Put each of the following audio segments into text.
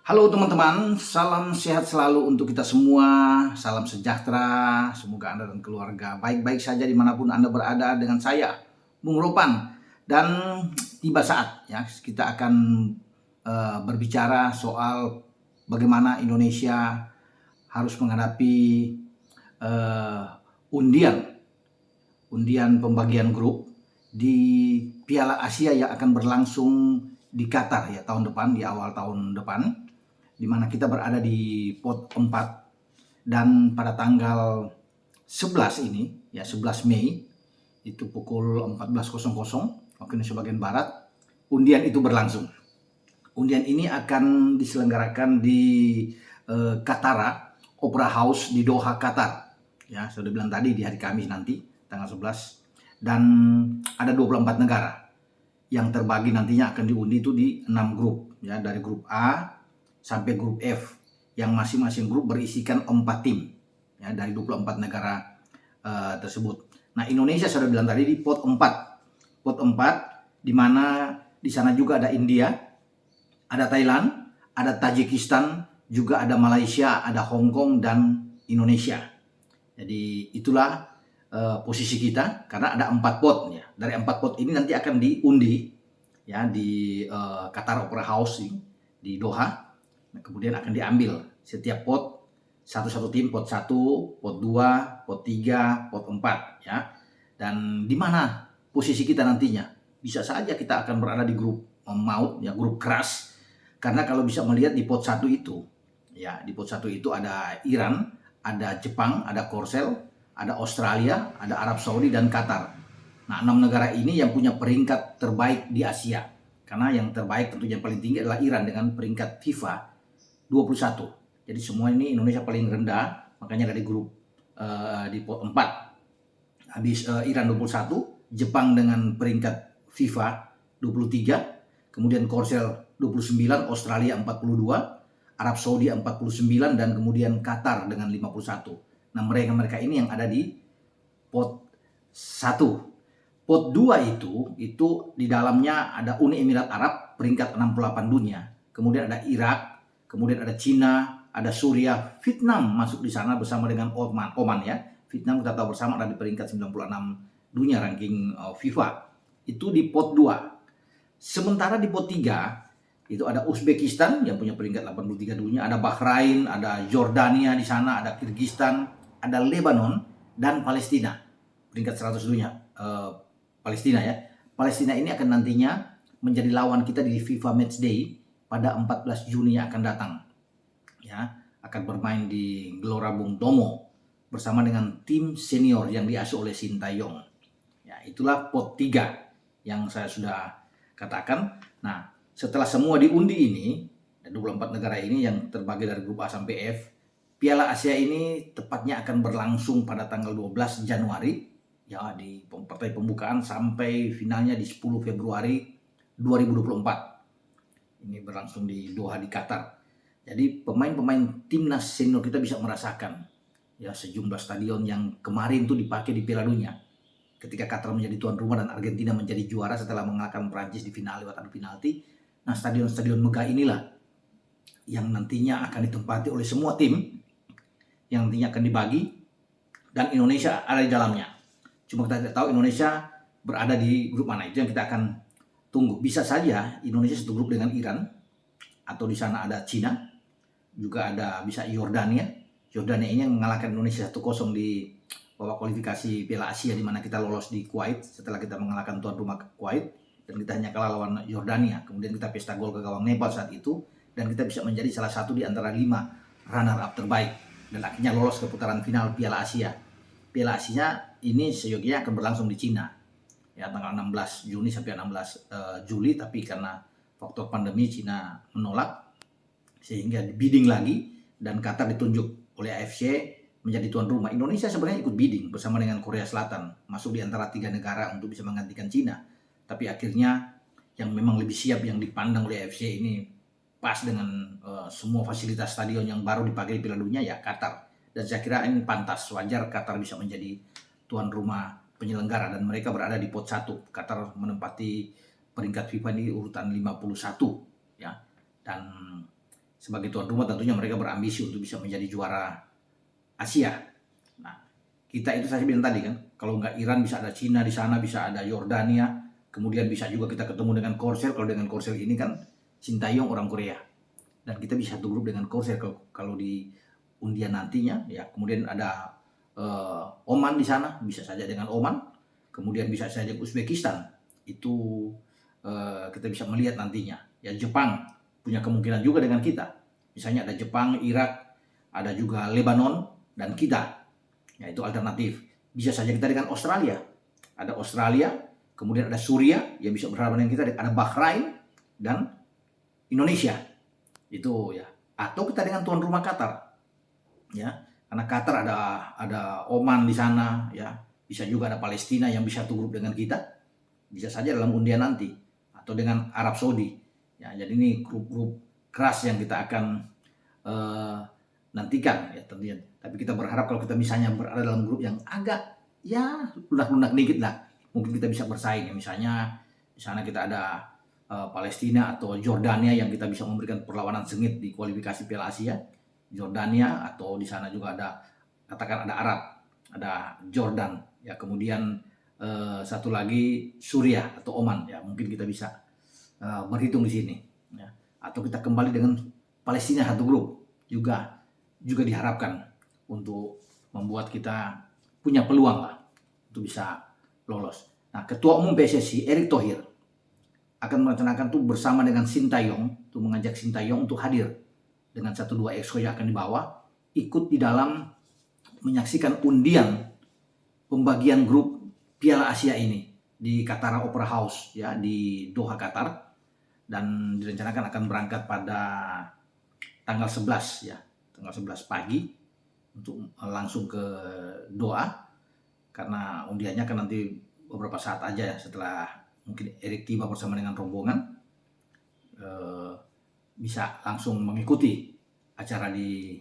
Halo teman-teman, salam sehat selalu untuk kita semua, salam sejahtera, semoga Anda dan keluarga baik-baik saja dimanapun Anda berada dengan saya, Bung Ropan. Dan tiba saat ya kita akan berbicara soal bagaimana Indonesia harus menghadapi uh, undian pembagian grup di Piala Asia yang akan berlangsung di Qatar ya tahun depan, di awal tahun depan, di mana kita berada di pot 4 dan pada tanggal 11 ini ya 11 Mei itu pukul 14.00 waktu Indonesia bagian barat undian itu berlangsung. Undian ini akan diselenggarakan di Qatar Opera House di Doha, Qatar. Ya, sudah bilang tadi di hari Kamis nanti tanggal 11 dan ada 24 negara yang terbagi nantinya akan diundi itu di 6 grup ya, dari grup A sampai grup F yang masing-masing grup berisikan 4 tim ya dari 24 negara tersebut. Nah, Indonesia sudah bilang tadi di pot 4. Pot 4 di mana di sana juga ada India, ada Thailand, ada Tajikistan, juga ada Malaysia, ada Hong Kong dan Indonesia. Jadi itulah posisi kita karena ada 4 pot ya. Dari 4 pot ini nanti akan diundi ya di Qatar Opera House di Doha. Nah, kemudian akan diambil setiap pot satu-satu tim, pot 1, pot 2, pot 3, pot 4 ya. Dan di mana posisi kita nantinya? Bisa saja kita akan berada di grup maut ya, grup keras. Karena kalau bisa melihat di pot 1 itu ya, di pot 1 itu ada Iran, ada Jepang, ada Korsel, ada Australia, ada Arab Saudi dan Qatar. Nah, 6 negara ini yang punya peringkat terbaik di Asia. Karena yang terbaik tentunya yang paling tinggi adalah Iran dengan peringkat FIFA 21. Jadi semua ini Indonesia paling rendah, makanya ada di grup di pot 4. Habis Iran 21, Jepang dengan peringkat FIFA 23, kemudian Korsel 29, Australia 42, Arab Saudi 49 dan kemudian Qatar dengan 51. Nah, mereka ini yang ada di pot 1. Pot 2 itu di dalamnya ada Uni Emirat Arab peringkat 68 dunia. Kemudian ada Irak, kemudian ada Cina, ada Suriah, Vietnam masuk di sana bersama dengan Oman ya. Vietnam kita tahu bersama ada di peringkat 96 dunia ranking FIFA. Itu di pot 2. Sementara di pot 3 itu ada Uzbekistan yang punya peringkat 83 dunia, ada Bahrain, ada Jordania di sana, ada Kyrgyzstan, ada Lebanon dan Palestina. Peringkat 100 dunia Palestina ya. Palestina ini akan nantinya menjadi lawan kita di FIFA Matchday pada 14 Juni yang akan datang. Ya, akan bermain di Gelora Bung Tomo bersama dengan tim senior yang diasuh oleh Sintayong. Ya, itulah pot 3 yang saya sudah katakan. Nah, setelah semua diundi ini, 24 negara ini yang terbagi dari grup A sampai F, Piala Asia ini tepatnya akan berlangsung pada tanggal 12 Januari ya, di partai pembukaan sampai finalnya di 10 Februari 2024. Ini berlangsung di Doha di Qatar. Jadi pemain-pemain timnas senior kita bisa merasakan ya sejumlah stadion yang kemarin tuh dipakai di Piala Dunia. Ketika Qatar menjadi tuan rumah dan Argentina menjadi juara setelah mengalahkan Prancis di final lewat adu penalti. Nah, stadion-stadion megah inilah yang nantinya akan ditempati oleh semua tim yang nantinya akan dibagi dan Indonesia ada di dalamnya. Cuma kita tidak tahu Indonesia berada di grup mana, itu yang kita akan tunggu. Bisa saja Indonesia satu grup dengan Iran atau di sana ada Cina, juga ada bisa Yordania. Yordania ini yang mengalahkan Indonesia 1-0 di babak kualifikasi Piala Asia di mana kita lolos di Kuwait setelah kita mengalahkan tuan rumah Kuwait dan kita hanya kalah lawan Yordania. Kemudian kita pesta gol ke gawang Nepal saat itu dan kita bisa menjadi salah satu di antara 5 runner up terbaik dan akhirnya lolos ke putaran final Piala Asia. Piala Asia ini seyogianya akan berlangsung di Cina. Ya, tanggal 16 Juni sampai 16 Juli, tapi karena faktor pandemi Cina menolak sehingga bidding lagi dan Qatar ditunjuk oleh AFC menjadi tuan rumah. Indonesia sebenarnya ikut bidding bersama dengan Korea Selatan masuk di antara 3 negara untuk bisa menggantikan Cina, tapi akhirnya yang memang lebih siap yang dipandang oleh AFC ini pas dengan semua fasilitas stadion yang baru dipakai di Piala Dunia ya Qatar, dan saya kira ini pantas, wajar Qatar bisa menjadi tuan rumah penyelenggara dan mereka berada di pot 1. Qatar menempati peringkat FIFA di urutan 51 ya. Dan sebagai tuan rumah tentunya mereka berambisi untuk bisa menjadi juara Asia. Nah, kita itu saya bilang tadi kan, kalau nggak Iran bisa ada Cina di sana, bisa ada Yordania, kemudian bisa juga kita ketemu dengan Korsel. Kalau dengan Korsel ini kan Sintayong orang Korea, dan kita bisa satu grup dengan Korsel kalau di undian nantinya ya. Kemudian ada Oman di sana, bisa saja dengan Oman, kemudian bisa saja Uzbekistan. Itu kita bisa melihat nantinya ya. Jepang punya kemungkinan juga dengan kita, misalnya ada Jepang, Irak, ada juga Lebanon, dan kita ya. Itu alternatif. Bisa saja kita dengan Australia, ada Australia, kemudian ada Suriah yang bisa berhadapan dengan kita, ada Bahrain dan Indonesia itu ya. Atau kita dengan tuan rumah Qatar ya, karena Qatar ada Oman di sana ya. Bisa juga ada Palestina yang bisa satu grup dengan kita, bisa saja dalam undian nanti, atau dengan Arab Saudi ya. Jadi ini grup-grup keras yang kita akan nantikan ya tentunya. Tapi kita berharap kalau kita misalnya berada dalam grup yang agak ya lunak-lunak dikit lah, mungkin kita bisa bersaing ya. Misalnya di sana kita ada Palestina atau Jordania yang kita bisa memberikan perlawanan sengit di kualifikasi Piala Asia. Jordania, atau di sana juga ada, katakan ada Arab, ada Jordan ya. Kemudian satu lagi Suriah atau Oman ya, mungkin kita bisa berhitung di sini ya. Atau kita kembali dengan Palestina satu grup juga diharapkan untuk membuat kita punya peluang lah untuk bisa lolos. Nah, Ketua Umum PSSI Erick Thohir akan merencanakan tuh bersama dengan Sintayong, tuh mengajak Sintayong untuk hadir dengan 1-2 exco yang akan dibawa, ikut di dalam menyaksikan undian pembagian grup Piala Asia ini di Qatar Opera House ya, di Doha, Qatar, dan direncanakan akan berangkat pada tanggal 11 ya, tanggal 11 pagi untuk langsung ke Doha, karena undiannya kan nanti beberapa saat aja ya setelah mungkin Erick tiba bersama dengan rombongan, bisa langsung mengikuti acara di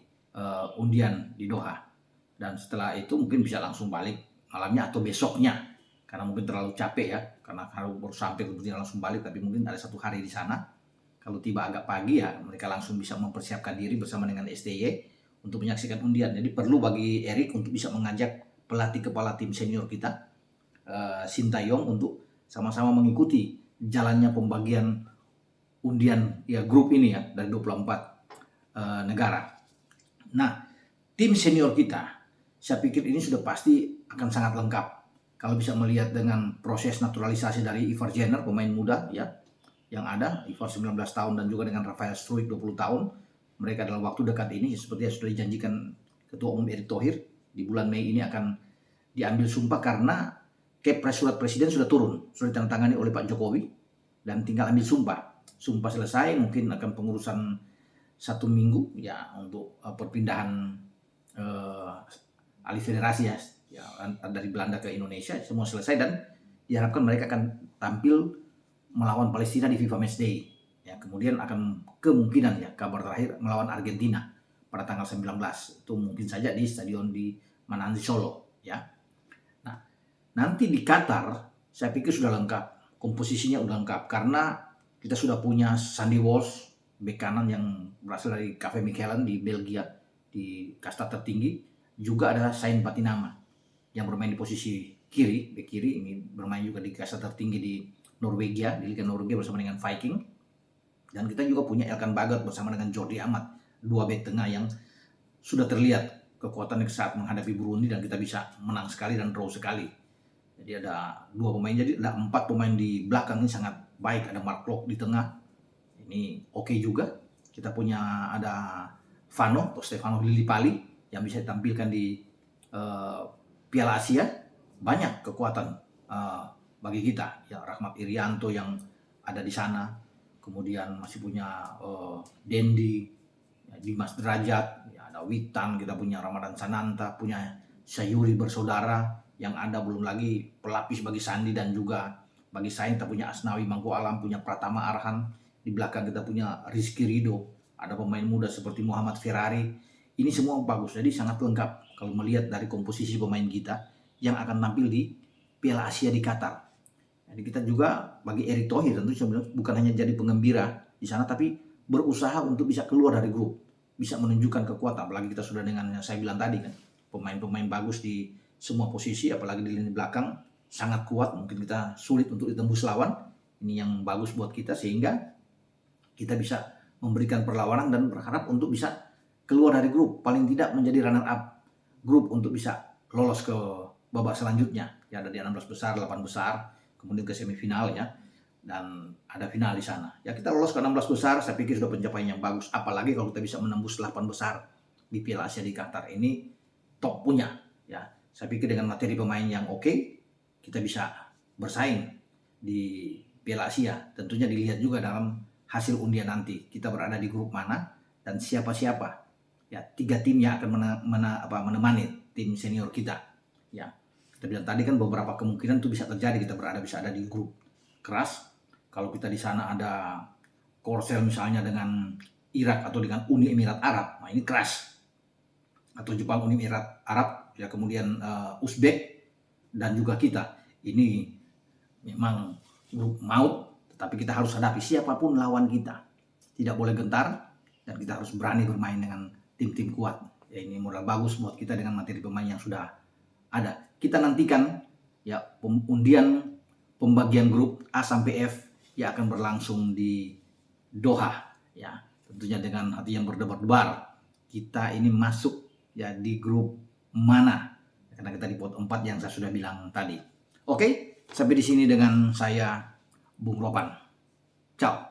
undian di Doha, dan setelah itu mungkin bisa langsung balik malamnya atau besoknya, karena mungkin terlalu capek ya, karena harus baru sampai kemudian langsung balik. Tapi mungkin ada 1 hari di sana. Kalau tiba agak pagi ya, mereka langsung bisa mempersiapkan diri bersama dengan STY untuk menyaksikan undian. Jadi perlu bagi Erick untuk bisa mengajak pelatih kepala tim senior kita, Sintayong, untuk sama-sama mengikuti jalannya pembagian undian ya, grup ini ya, dari 24 negara. Nah, tim senior kita, saya pikir ini sudah pasti akan sangat lengkap. Kalau bisa melihat dengan proses naturalisasi dari Ivar Jenner, pemain muda ya, yang ada, Ivar 19 tahun, dan juga dengan Rafael Struijk 20 tahun. Mereka dalam waktu dekat ini, seperti yang sudah dijanjikan Ketua Umum Erick Thohir, di bulan Mei ini akan diambil sumpah, karena Kepres surat presiden sudah turun, sudah ditandatangani oleh Pak Jokowi, dan tinggal ambil sumpah. Sumpah selesai, mungkin akan pengurusan 1 minggu ya untuk perpindahan alih federasi ya, dari Belanda ke Indonesia, semua selesai, dan diharapkan mereka akan tampil melawan Palestina di FIFA Matchday ya. Kemudian akan kemungkinan ya, kabar terakhir, melawan Argentina pada tanggal 19. Itu mungkin saja di stadion di Mananzi, Solo ya. Nah, nanti di Qatar saya pikir sudah lengkap, komposisinya sudah lengkap, karena kita sudah punya Sandy Walsh, bek kanan yang berasal dari KV Mechelen di Belgia, di kasta tertinggi. Juga ada Sain Patinama yang bermain di posisi kiri, bek kiri, ini bermain juga di kasta tertinggi di Norwegia, di Liga Norwegia bersama dengan Viking. Dan kita juga punya Elkan Bagot bersama dengan Jordi Amat, 2 bek tengah yang sudah terlihat kekuatannya saat menghadapi Burundi, dan kita bisa menang sekali dan draw sekali. Jadi ada 2 pemain, jadi ada 4 pemain di belakang ini sangat baik. Ada Mark Klok di tengah, ini oke juga. Kita punya ada Vano atau Stefano Lillipali yang bisa ditampilkan di Piala Asia. Banyak kekuatan bagi kita ya. Rahmat Irianto yang ada di sana, kemudian masih punya Dendi ya, Dimas Derajat ya, ada Witan, kita punya Ramadan Sananta, punya Sayuri bersaudara yang ada, belum lagi pelapis bagi Sandi dan juga bagi Sain. Kita punya Asnawi Mangku Alam, punya Pratama Arhan, di belakang kita punya Rizky Ridho, ada pemain muda seperti Muhammad Ferrari. Ini semua bagus, jadi sangat lengkap kalau melihat dari komposisi pemain kita yang akan tampil di Piala Asia di Qatar. Jadi kita juga bagi Erick Thohir tentu sebenarnya bukan hanya jadi penggembira di sana, tapi berusaha untuk bisa keluar dari grup, bisa menunjukkan kekuatan. Apalagi kita sudah dengan yang saya bilang tadi kan, pemain-pemain bagus di semua posisi, apalagi di lini belakang sangat kuat. Mungkin kita sulit untuk ditembus lawan. Ini yang bagus buat kita sehingga kita bisa memberikan perlawanan dan berharap untuk bisa keluar dari grup, paling tidak menjadi runner up grup untuk bisa lolos ke babak selanjutnya. Ya, ada di 16 besar, 8 besar, kemudian ke semifinal ya. Dan ada final di sana. Ya, kita lolos ke 16 besar, saya pikir sudah pencapaian yang bagus. Apalagi kalau kita bisa menembus 8 besar di Piala Asia di Qatar, ini top punya. Ya, saya pikir dengan materi pemain yang oke, kita bisa bersaing di Piala Asia. Tentunya dilihat juga dalam hasil undian nanti. Kita berada di grup mana dan siapa-siapa. Ya, 3 tim yang akan menemani tim senior kita. Ya, kita bilang tadi kan beberapa kemungkinan itu bisa terjadi, kita bisa ada di grup keras. Kalau kita di sana ada Korsel misalnya dengan Irak atau dengan Uni Emirat Arab, nah ini keras. Atau Jepang, Uni Emirat Arab, ya kemudian Uzbek dan juga kita. Ini memang grup maut, tetapi kita harus hadapi siapapun lawan kita. Tidak boleh gentar dan kita harus berani bermain dengan tim-tim kuat. Ya, ini modal bagus buat kita dengan materi pemain yang sudah ada. Kita nantikan ya undian pembagian grup A sampai F yang akan berlangsung di Doha. Ya, tentunya dengan hati yang berdebar-debar. Kita ini masuk ya di grup mana? Karena kita di pot 4 yang saya sudah bilang tadi. Oke, sampai di sini dengan saya Bung Ropan. Ciao.